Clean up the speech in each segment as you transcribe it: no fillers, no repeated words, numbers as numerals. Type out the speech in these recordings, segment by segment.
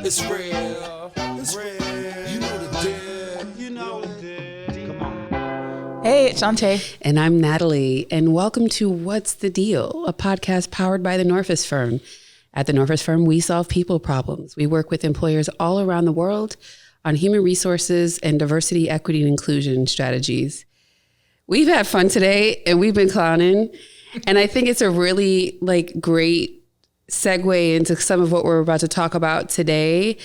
It's real. It's real. You know the deal. You know the deal. Come on. Hey, it's Shanté. And I'm Natalie, and welcome to What's the Deal, a podcast powered by The Norfus Firm. At The Norfus Firm, we solve people problems. We work with employers all around the world on human resources and diversity, equity, and inclusion strategies. We've had fun today, and we've been clowning, and I think it's a really great segue into some of what we're about to talk about today.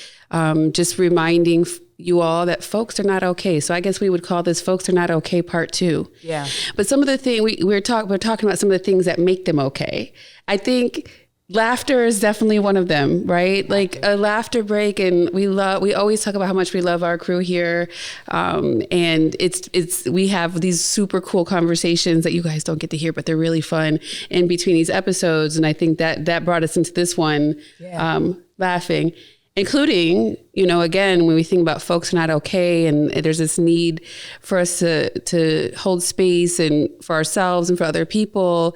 Just reminding you all that folks are not okay. So I guess we would call this Folks Are Not Okay Part 2. Yeah. But some of the things we're talking about some of the things that make them okay. I think laughter is definitely one of them, right? Like a laughter break, and we always talk about how much we love our crew here. And we have these super cool conversations that you guys don't get to hear, but they're really fun in between these episodes. And I think that brought us into this one, laughing, including, again, when we think about folks not okay, and there's this need for us to hold space and for ourselves and for other people.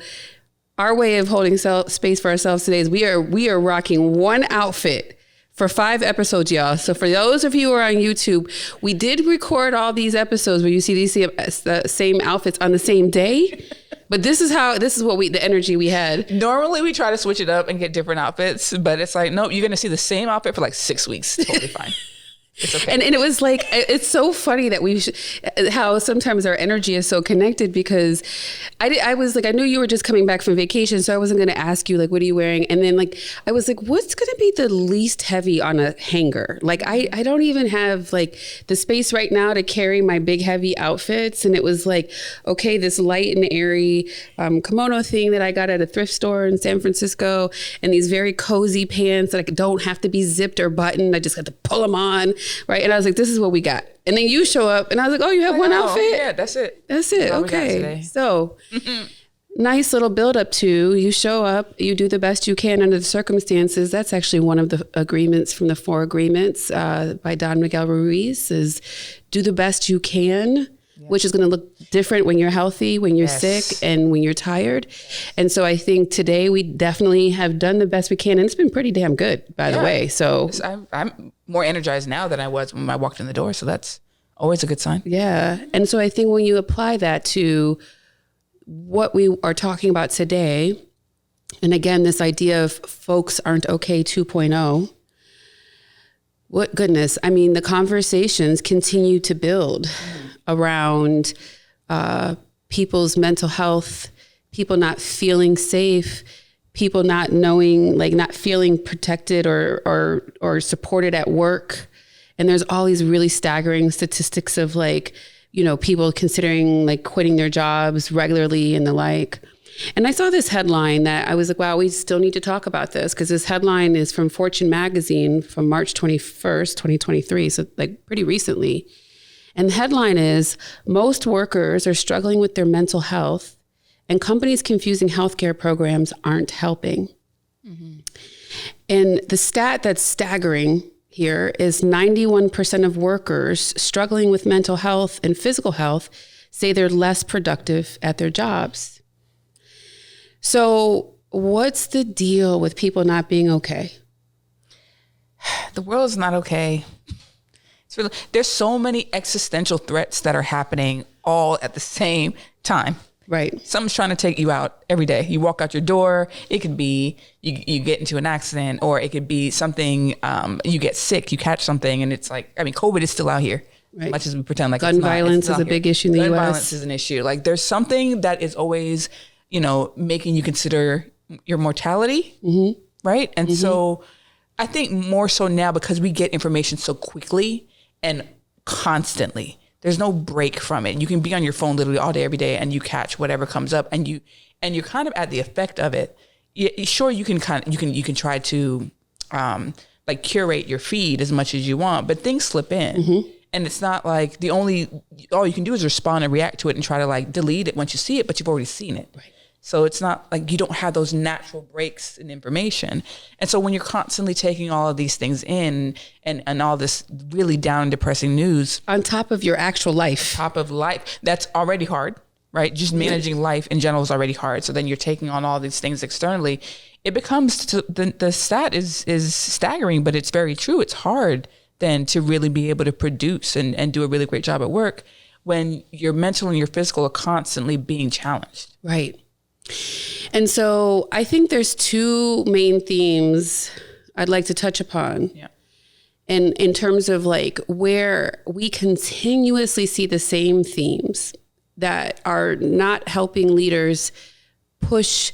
Our way of holding space for ourselves today is we are rocking one outfit for 5 episodes, y'all. So for those of you who are on YouTube, we did record all these episodes where you see these same outfits on the same day. But this is the energy we had. Normally we try to switch it up and get different outfits, but it's like, nope, you're going to see the same outfit for like 6 weeks. Totally fine. It's okay. And it was like, it's so funny that how sometimes our energy is so connected, because I was like, I knew you were just coming back from vacation, so I wasn't going to ask you, what are you wearing? And then I was like, what's going to be the least heavy on a hanger? I don't even have the space right now to carry my big heavy outfits. And it was like, okay, this light and airy kimono thing that I got at a thrift store in San Francisco, and these very cozy pants that don't have to be zipped or buttoned. I just got to pull them on. Right. And I was like, this is what we got. And then you show up and I was like, oh, you have one outfit? Yeah, that's it. That's it. Okay. So nice little build up to you show up, you do the best you can under the circumstances. That's actually one of the agreements from the 4 agreements by Don Miguel Ruiz is do the best you can. Yes. Which is going to look different when you're healthy, when you're sick, and when you're tired. And so I think today we definitely have done the best we can. And it's been pretty damn good, by the way. So I'm more energized now than I was when I walked in the door. So that's always a good sign. Yeah. And so I think when you apply that to what we are talking about today, and again, this idea of folks aren't okay 2.0, what goodness. I mean, the conversations continue to build around people's mental health, people not feeling safe, people not knowing, not feeling protected or supported at work. And there's all these really staggering statistics of people considering quitting their jobs regularly and the like. And I saw this headline that I was like, wow, we still need to talk about this, because this headline is from Fortune magazine from March 21st, 2023. So pretty recently. And the headline is, most workers are struggling with their mental health, and companies confusing healthcare programs aren't helping. Mm-hmm. And the stat that's staggering here is 91% of workers struggling with mental health and physical health say they're less productive at their jobs. So what's the deal with people not being okay? The world is not okay. It's really, there's so many existential threats that are happening all at the same time. Right. Someone's trying to take you out every day. You walk out your door. It could be you get into an accident, or it could be something, you get sick, you catch something, and it's COVID is still out here. Right. As much as we pretend like gun violence is a big issue in the U.S. Gun violence is an issue. There's something that is always, making you consider your mortality, mm-hmm. right? And mm-hmm. so I think more so now, because we get information so quickly and constantly, there's no break from it. You can be on your phone literally all day, every day, and you catch whatever comes up, and you're kind of at the effect of it. Sure, you can try to curate your feed as much as you want, but things slip in. Mm-hmm. And it's not like all you can do is respond and react to it and try to delete it once you see it, but you've already seen it. Right. So it's not like you don't have those natural breaks in information. And so when you're constantly taking all of these things in and all this really down and depressing news. On top of your actual life. Top of life, that's already hard, right? Just managing life in general is already hard. So then you're taking on all these things externally. It becomes, the stat is staggering, but it's very true. It's hard then to really be able to produce and do a really great job at work when your mental and your physical are constantly being challenged. Right. And so I think there's two main themes I'd like to touch upon. Yeah. And in terms of like where we continuously see the same themes that are not helping leaders push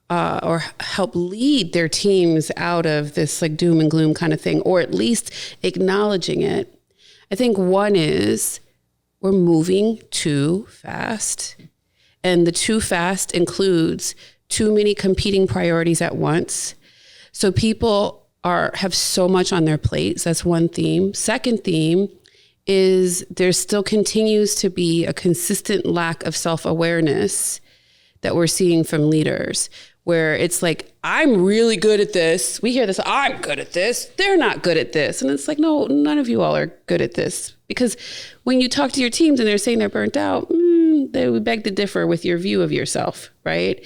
or help lead their teams out of this like doom and gloom kind of thing, or at least acknowledging it. I think one is we're moving too fast. And the too fast includes too many competing priorities at once. So people have so much on their plates. That's one theme. Second theme is there still continues to be a consistent lack of self-awareness that we're seeing from leaders, where it's like, I'm really good at this. We hear this, I'm good at this. They're not good at this. And it's like, no, none of you all are good at this. Because when you talk to your teams and they're saying they're burnt out, they would beg to differ with your view of yourself, right?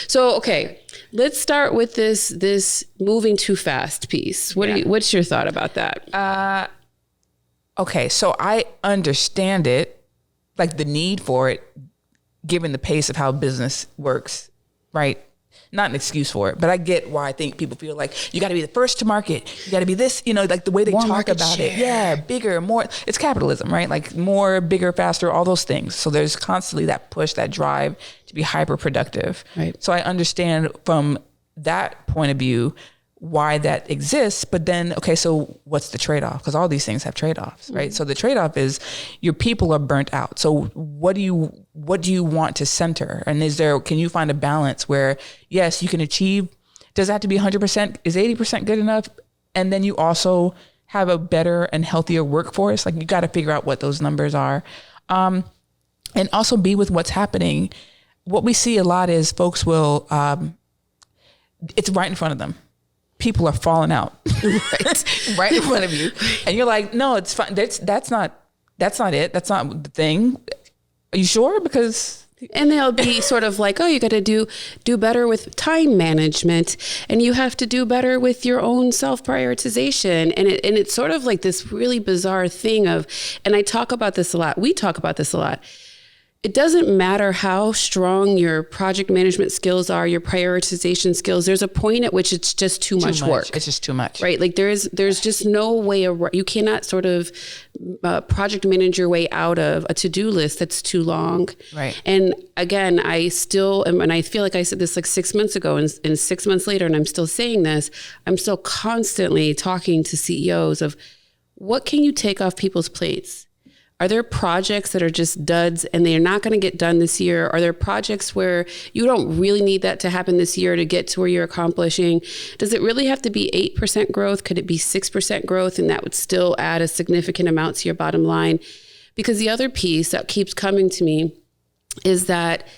So, okay, let's start with this moving too fast piece. What's your thought about that? Okay, so I understand it, like the need for it, given the pace of how business works, right? Not an excuse for it, but I get why I think people feel like you got to be the first to market. You got to be this, like the way they talk about it. Yeah, bigger, more. It's capitalism, right? Like more, bigger, faster, all those things. So there's constantly that push, that drive to be hyper productive. Right. So I understand from that point of view why that exists, but then, okay, so what's the trade-off? Because all these things have trade-offs, right? So the trade-off is your people are burnt out. So what do you want to center? And can you find a balance where, yes, you can achieve, does it have to be 100%? Is 80% good enough? And then you also have a better and healthier workforce. Like you got to figure out what those numbers are. And also be with what's happening. What we see a lot is folks will, it's right in front of them. People are falling out right in front of you. And you're like, no, it's fine. That's not it. That's not the thing. Are you sure? And they'll be sort of like, oh, you got to do better with time management, and you have to do better with your own self-prioritization. And it's sort of like this really bizarre thing of, and I talk about this a lot. We talk about this a lot. It doesn't matter how strong your project management skills are, your prioritization skills. There's a point at which it's just too much work. It's just too much. Right? Like there's just no way you cannot sort of project manage your way out of a to-do list that's too long. Right. And again, I still am, and I feel like I said this like 6 months ago and 6 months later, and I'm still saying this, I'm still constantly talking to CEOs of what can you take off people's plates? Are there projects that are just duds and they're not going to get done this year? Are there projects where you don't really need that to happen this year to get to where you're accomplishing? Does it really have to be 8% growth? Could it be 6% growth? And that would still add a significant amount to your bottom line. Because the other piece that keeps coming to me is that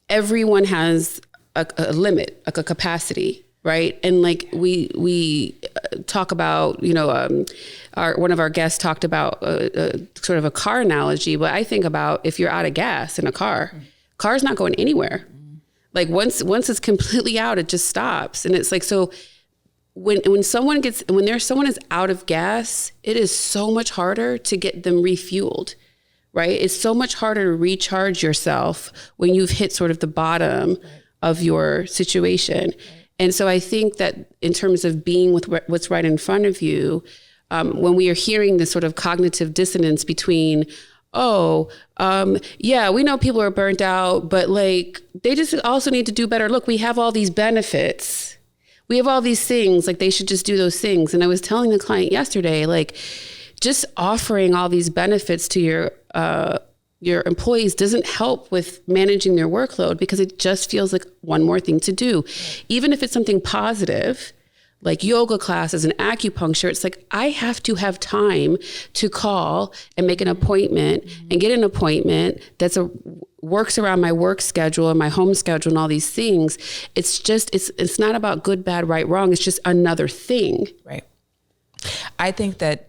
everyone has a limit, like a capacity. Right. And like we talk about, one of our guests talked about sort of a car analogy, but I think about if you're out of gas in a car's not going anywhere. Like once it's completely out, it just stops. And it's like, so when someone is out of gas, it is so much harder to get them refueled. Right. It's so much harder to recharge yourself when you've hit sort of the bottom of your situation. And so I think that in terms of being with what's right in front of you, when we are hearing this sort of cognitive dissonance between, we know people are burnt out, but like they just also need to do better. Look, we have all these benefits. We have all these things, like they should just do those things. And I was telling the client yesterday, like just offering all these benefits to your employees doesn't help with managing their workload because it just feels like one more thing to do. Even if it's something positive, like yoga classes and acupuncture, it's like, I have to have time to call and make an appointment and get an appointment that's works around my work schedule and my home schedule and all these things. It's just, it's not about good, bad, right, wrong. It's just another thing. Right. I think that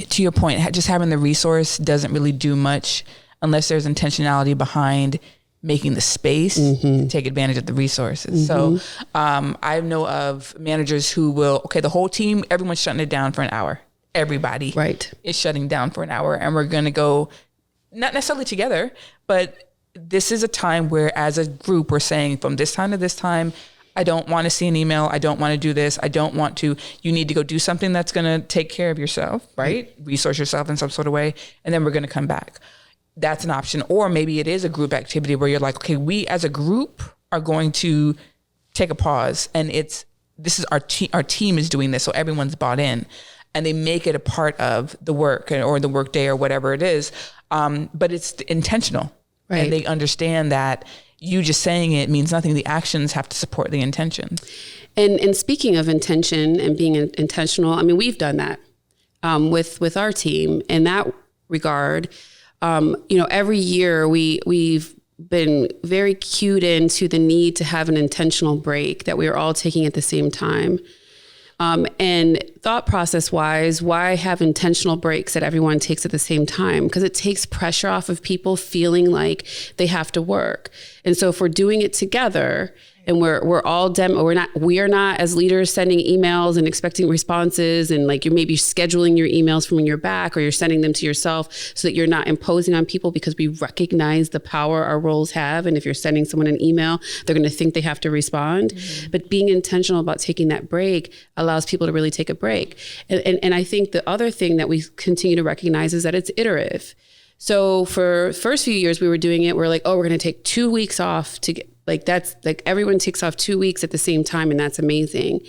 to your point, just having the resource doesn't really do much. unless there's intentionality behind making the space to take advantage of the resources. So I know of managers who will, the whole team, everyone's shutting it down for an hour. Everybody is shutting down for an hour, and we're going to go, not necessarily together, but this is a time where as a group, we're saying from this time to this time, I don't want to see an email. I don't want to do this. I don't want to. You need to go do something that's going to take care of yourself, right? Resource yourself in some sort of way. And then we're going to come back. That's an option. Or maybe it is a group activity where you're like, okay, we as a group are going to take a pause. And this is our team is doing this. So everyone's bought in. And they make it a part of the work or the work day or whatever it is. But it's intentional. Right. And they understand that you just saying it means nothing. The actions have to support the intention. And speaking of intention and being intentional, I mean, we've done that with our team in that regard. Every year we've been very cued into the need to have an intentional break that we are all taking at the same time. And thought process wise, why have intentional breaks that everyone takes at the same time? Because it takes pressure off of people feeling like they have to work. And so if we're doing it together and we're all we are not as leaders sending emails and expecting responses, and like you're maybe scheduling your emails from when you're back, or you're sending them to yourself so that you're not imposing on people, because we recognize the power our roles have. And if you're sending someone an email, they're going to think they have to respond. But being intentional about taking that break allows people to really take a break. And I think the other thing that we continue to recognize is that it's iterative. So for first few years we were doing it, we're like, we're going to take 2 weeks off to get, that's like everyone takes off 2 weeks at the same time. And that's amazing.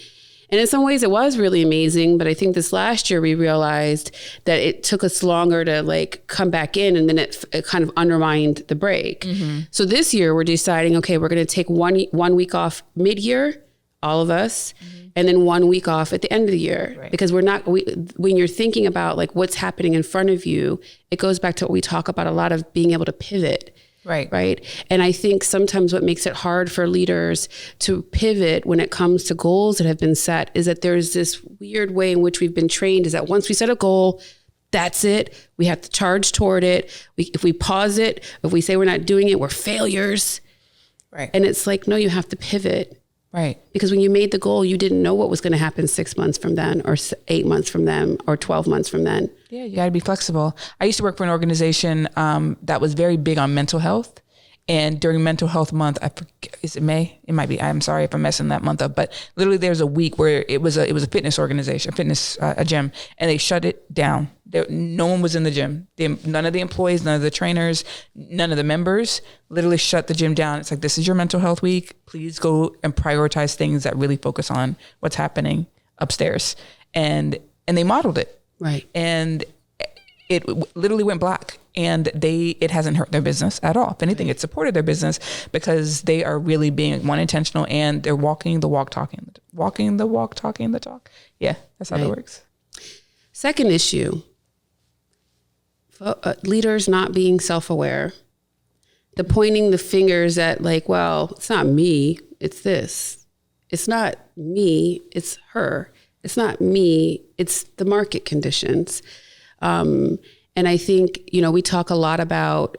And in some ways it was really amazing. But I think this last year we realized that it took us longer to come back in, and then it kind of undermined the break. So this year we're deciding, we're going to take one week off mid-year, all of us, and then 1 week off at the end of the year. Right. Because when you're thinking about what's happening in front of you, it goes back to what we talk about a lot of being able to pivot. Right. And I think sometimes what makes it hard for leaders to pivot when it comes to goals that have been set is that there's this weird way in which we've been trained, is that once we set a goal, that's it. We have to charge toward it. If we pause it, if we say we're not doing it, we're failures. Right. And it's like, no, you have to pivot. Right. Because when you made the goal, you didn't know what was going to happen 6 months from then, or 8 months from then, or 12 months from then. Yeah, you got to be flexible. I used to work for an organization that was very big on mental health. And during Mental Health Month, I forget, is it May? It might be. I'm sorry if I'm messing that month up. But literally, there's a week where it was a fitness organization, a gym, and they shut it down. No one was in the gym. None of the employees, none of the trainers, none of the members literally shut the gym down. It's like, this is your mental health week. Please go and prioritize things that really focus on what's happening upstairs. And they modeled it. Right. And it literally went black. And it hasn't hurt their business at all. If anything, it supported their business, because they are really being intentional, and they're walking the walk, talking the talk. Yeah, that's how that works. Second issue, leaders not being self-aware. The pointing the fingers at it's not me, it's this. It's not me, it's her. It's not me, it's the market conditions. And I think, we talk a lot about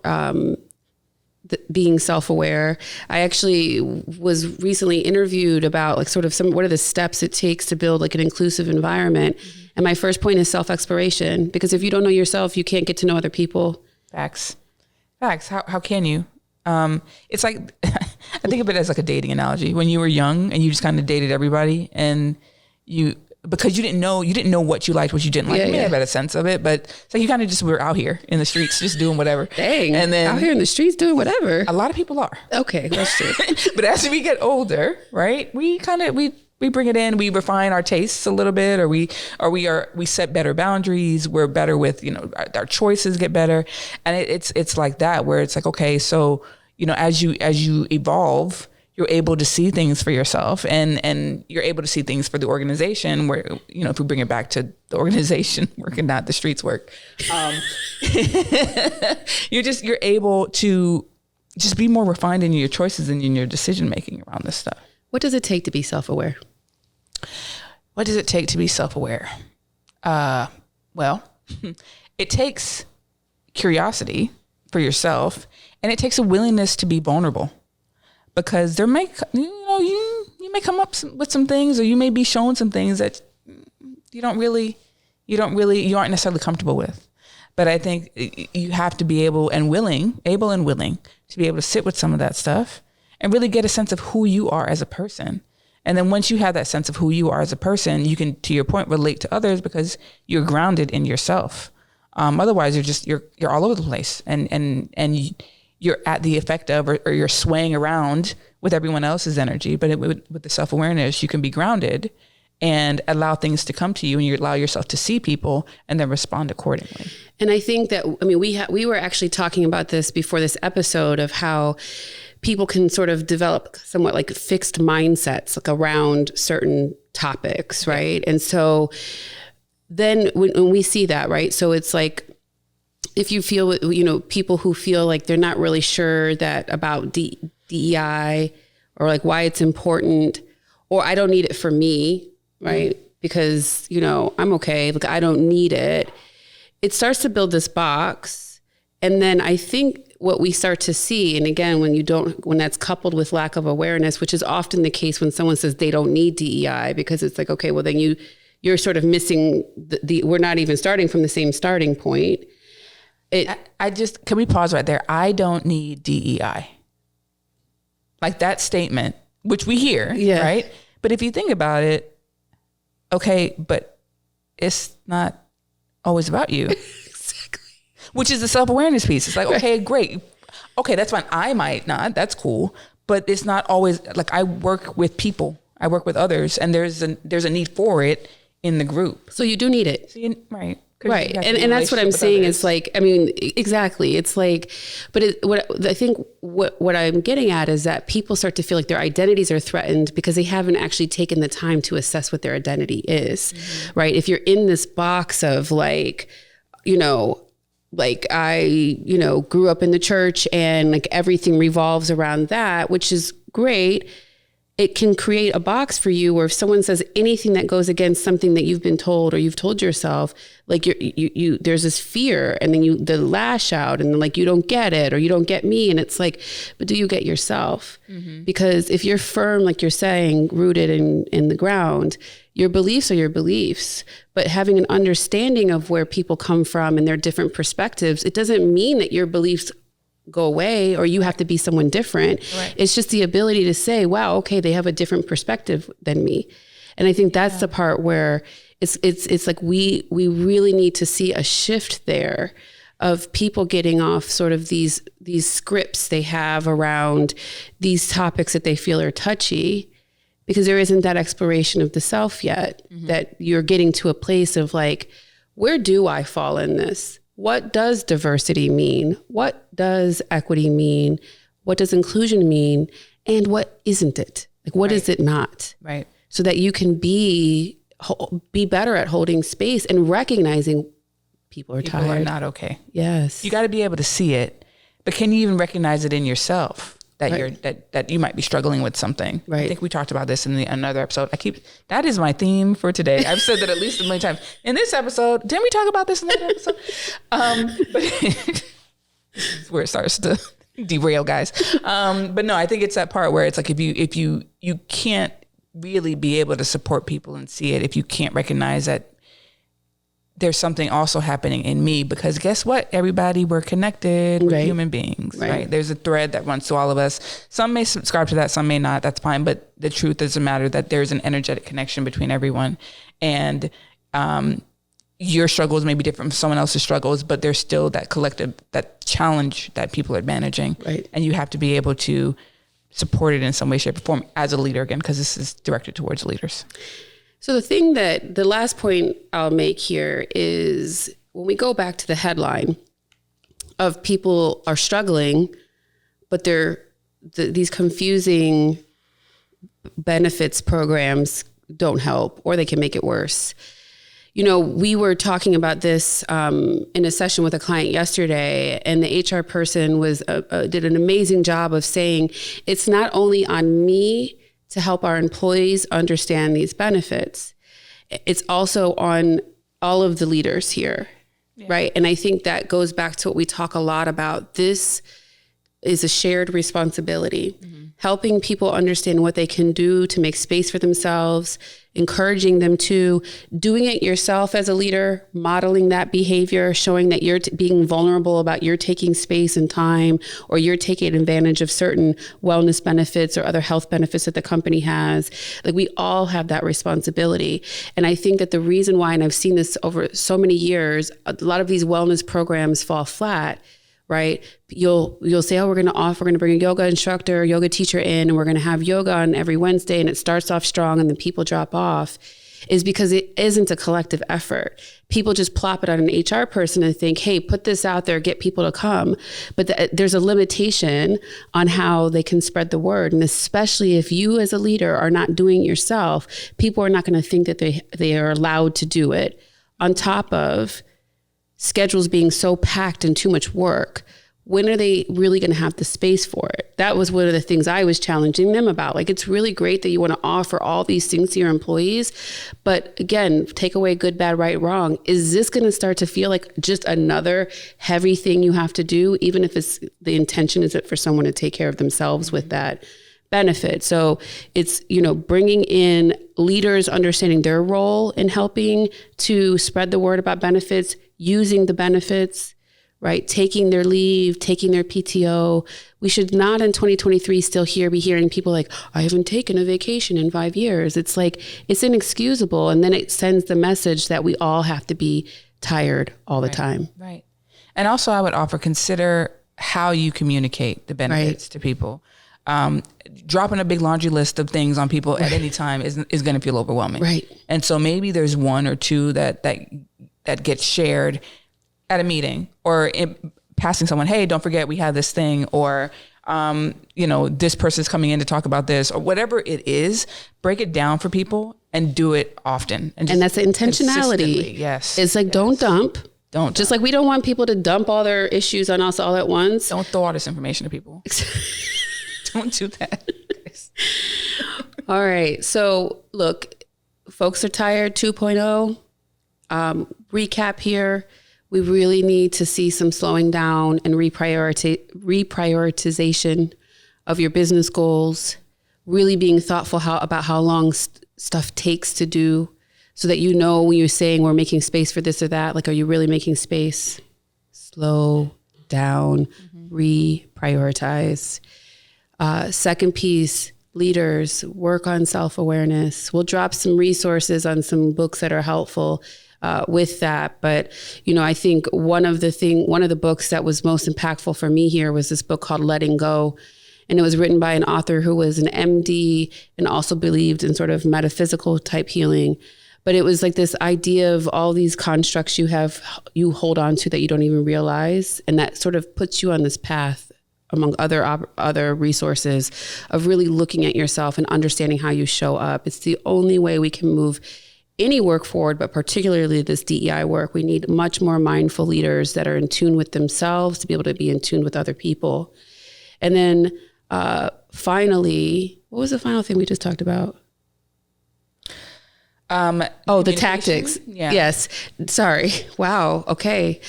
being self-aware. I actually was recently interviewed about what are the steps it takes to build an inclusive environment. And my first point is self-exploration, because if you don't know yourself, you can't get to know other people. Facts. How can you? It's like, I think of it as a dating analogy. When you were young and you just kind of dated everybody, and because you didn't know what you liked, what you didn't like. You may have had a sense of it, but it's like you kind of just were out here in the streets just doing whatever. Dang. And then out here in the streets doing whatever. A lot of people are. Okay, that's true. But as we get older, right, we bring it in, we refine our tastes a little bit, or we set better boundaries. We're better with, our choices get better. And it's like that, where it's like, okay, so, as you evolve, you're able to see things for yourself, and you're able to see things for the organization, where, if we bring it back to the organization work and not the streets work, you're able to just be more refined in your choices and in your decision making around this stuff. What does it take to be self-aware? What does it take to be self-aware? Well, it takes curiosity for yourself. And it takes a willingness to be vulnerable, because there may, you may come up with some things, or you may be shown some things that you aren't necessarily comfortable with. But I think you have to be able and willing to be able to sit with some of that stuff and really get a sense of who you are as a person. And then once you have that sense of who you are as a person, you can, to your point, relate to others because you're grounded in yourself. Otherwise, you're all over the place, and you're at the effect of, or you're swaying around with everyone else's energy. But with the self-awareness, you can be grounded and allow things to come to you, and you allow yourself to see people and then respond accordingly. And I think that, we were actually talking about this before this episode of how people can sort of develop somewhat like fixed mindsets, like around certain topics, right? And so then when we see that, right? So it's like, if you feel, people who feel like they're not really sure that about DEI, or like why it's important, or I don't need it for me, right? Because, I'm okay. Like, I don't need it. It starts to build this box. And then I think what we start to see, and again, when that's coupled with lack of awareness, which is often the case when someone says they don't need DEI, because it's like, okay, well then you're sort of missing we're not even starting from the same starting point. Can we pause right there? I don't need DEI. Like that statement, which we hear, right? But if you think about it, okay, but it's not always about you. Exactly. Which is the self-awareness piece. It's like, okay, great. Okay, that's fine. I might not. That's cool. But it's not always, like, I work with people. I work with others. And there's a need for it in the group. So you do need it. Right. Right. And that's what I'm saying is like, exactly. It's like, but I think what I'm getting at is that people start to feel like their identities are threatened because they haven't actually taken the time to assess what their identity is, right? If you're in this box of like, like I, grew up in the church and like everything revolves around that, which is great. It can create a box for you where if someone says anything that goes against something that you've been told or you've told yourself, like you there's this fear, and then the lash out, and like, you don't get it, or you don't get me. And it's like, but do you get yourself? Because if you're firm, like you're saying, rooted in the ground, your beliefs are your beliefs. But having an understanding of where people come from and their different perspectives, it doesn't mean that your beliefs go away or you have to be someone different. Right. It's just the ability to say, wow, okay, they have a different perspective than me. And I think that's the part where it's like we really need to see a shift there of people getting off sort of these scripts they have around these topics that they feel are touchy, because there isn't that exploration of the self yet, that you're getting to a place of like, where do I fall in this? What does diversity mean? What does equity mean? What does inclusion mean? And what isn't it? Like, what is it not? Right. So that you can be better at holding space and recognizing people are tired. People are not okay. Yes. You got to be able to see it, but can you even recognize it in yourself that that you might be struggling with something? Right. I think we talked about this in another episode. That is my theme for today. I've said that at least a million times. In this episode, didn't we talk about this in that episode? But this is where it starts to derail, guys. But no, I think it's that part where it's like, if you can't really be able to support people and see it, if you can't recognize that there's something also happening in me, because guess what? Everybody, we're connected. We're human beings, right? There's a thread that runs through all of us. Some may subscribe to that, some may not. That's fine. But the truth is the matter that there's an energetic connection between everyone. And your struggles may be different from someone else's struggles, but there's still that collective, that challenge that people are managing. Right. And you have to be able to support it in some way, shape, or form as a leader, again, because this is directed towards leaders. So the last point I'll make here is when we go back to the headline of people are struggling, but these confusing benefits programs don't help, or they can make it worse. We were talking about this in a session with a client yesterday, and the HR person did an amazing job of saying, it's not only on me to help our employees understand these benefits, it's also on all of the leaders here right? And I think that goes back to what we talk a lot about. This is a shared responsibility, helping people understand what they can do to make space for themselves, encouraging them to, doing it yourself as a leader, modeling that behavior, showing that you're being vulnerable about you're taking space and time, or you're taking advantage of certain wellness benefits or other health benefits that the company has. Like, we all have that responsibility. And I think that the reason why, and I've seen this over so many years, a lot of these wellness programs fall flat, right? You'll say, oh, we're going to bring a yoga instructor, yoga teacher in, and we're going to have yoga on every Wednesday, and it starts off strong and then people drop off, is because it isn't a collective effort. People just plop it on an HR person and think, hey, put this out there, get people to come. But there's a limitation on how they can spread the word. And especially if you as a leader are not doing it yourself, people are not going to think that they are allowed to do it. On top of schedules being so packed and too much work, when are they really going to have the space for it? That was one of the things I was challenging them about. Like, it's really great that you want to offer all these things to your employees, but again, take away good, bad, right, wrong. Is this going to start to feel like just another heavy thing you have to do, even if it's the intention is it for someone to take care of themselves with that benefit? So it's, bringing in leaders, understanding their role in helping to spread the word about benefits, using the benefits, right? Taking their leave, taking their PTO. We should not in 2023 still be hearing people like, I haven't taken a vacation in 5 years. It's like, it's inexcusable. And then it sends the message that we all have to be tired all the time. Right. And also I would offer, consider how you communicate the benefits to people. Dropping a big laundry list of things on people at any time is going to feel overwhelming. Right. And so maybe there's one or two that gets shared at a meeting, or passing someone, hey, don't forget we have this thing, or, this person's coming in to talk about this, or whatever it is. Break it down for people and do it often. And that's the intentionality. Yes. It's like, don't dump. Don't. Just like we don't want people to dump all their issues on us all at once. Don't throw all this information to people. Don't do that. All right. So look, folks are tired 2.0. Recap here. We really need to see some slowing down and reprioritization of your business goals, really being thoughtful about how long stuff takes to do, so that when you're saying we're making space for this or that, like, are you really making space? Slow down, reprioritize. Second piece, leaders, work on self-awareness. We'll drop some resources on some books that are helpful with that. But, I think one of the books that was most impactful for me here was this book called Letting Go. And it was written by an author who was an MD and also believed in sort of metaphysical type healing. But it was like this idea of all these constructs you hold on to that you don't even realize. And that sort of puts you on this path, among other resources, of really looking at yourself and understanding how you show up. It's the only way we can move any work forward, but particularly this DEI work. We need much more mindful leaders that are in tune with themselves to be able to be in tune with other people. And then finally, what was the final thing we just talked about? The tactics. Yeah. Yes. Sorry. Wow. Okay.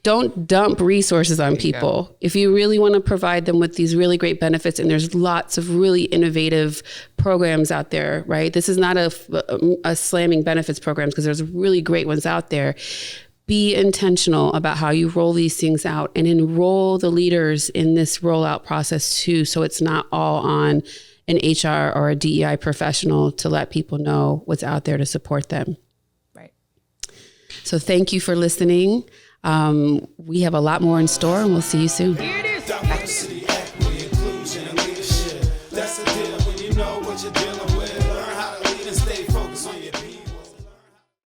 Don't dump resources on people. If you really want to provide them with these really great benefits, and there's lots of really innovative programs out there, right? This is not a slamming benefits programs, because there's really great ones out there. Be intentional about how you roll these things out, and enroll the leaders in this rollout process too, so it's not all on an HR or a DEI professional to let people know what's out there to support them. Right. So thank you for listening. We have a lot more in store, and we'll see you soon. Diversity, equity, inclusion, and leadership. That's the deal when you know what you're dealing with. Learn how to lead and stay focused on your people.